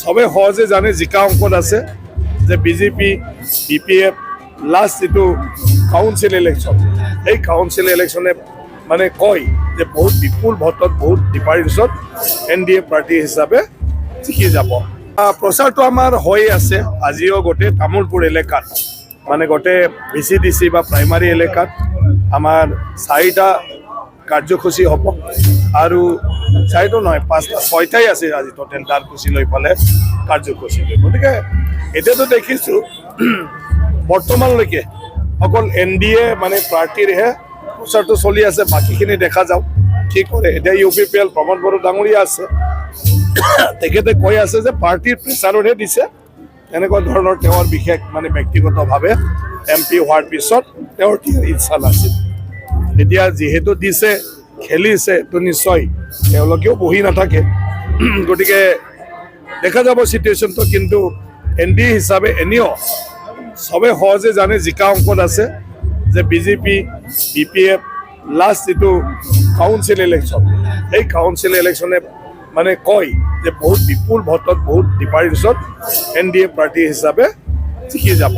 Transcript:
সবে সহজে জানে জিকা অংকত আছে যে বিজেপি BPF লাষ্ট যেটো কাউন্সিল ইলেকশ্যন এই কাউন্সিল ইলেকশ্যনে মানে কয় যে বহুত বিপুল ভোটত বহুত ডিফাৰেঞ্চত NDA পাৰ্টি হিচাপে জিকি যাব। প্ৰচাৰটো আমাৰ হৈ আছে আজিও গোটেই তামোলপুৰ এলেকাত মানে গোটেই VCDC বা প্ৰাইমাৰী এলেকাত আমাৰ 4টা কাৰ্যসূচী হ'ব আৰু 4টো নহয় 5টা 6টাই আছে আজি টোটেল কাৰ্যসূচী লৈ পেলাই কাৰ্যসূচী লৈ। গতিকে এতিয়াতো দেখিছোঁ বৰ্তমানলৈকে অকল NDA মানে পাৰ্টিৰহে প্ৰচাৰটো চলি আছে, বাকীখিনি দেখা যাওক কি কৰে। এতিয়া UPPL প্ৰমোদ বড়ো ডাঙৰীয়া আছে, তেখেতে কৈ আছে যে পাৰ্টিৰ প্ৰেচাৰতহে দিছে, এনেকুৱা ধৰণৰ তেওঁৰ বিশেষ মানে ব্যক্তিগতভাৱে MP হোৱাৰ পিছত তেওঁৰ ইচ্ছা নাছিল। এতিয়া যিহেতু দিছে খেলিছে তো নিশ্চয় তেওঁলোকেও বহি নাথাকে। গতিকে দেখা যাব চিটুৱেশ্যনটো, কিন্তু NDA হিচাপে এনেও সবে সহজে জানে জিকা অংকত আছে যে বিজেপি BPF লাষ্ট যেটো কাউন্সিল ইলেকশ্যন এই কাউন্সিল ইলেকশ্যনে মানে কয় যে বহুত বিপুল ভোটত বহুত ডিফাৰেঞ্চত NDA পাৰ্টি হিচাপে জিকি যাব।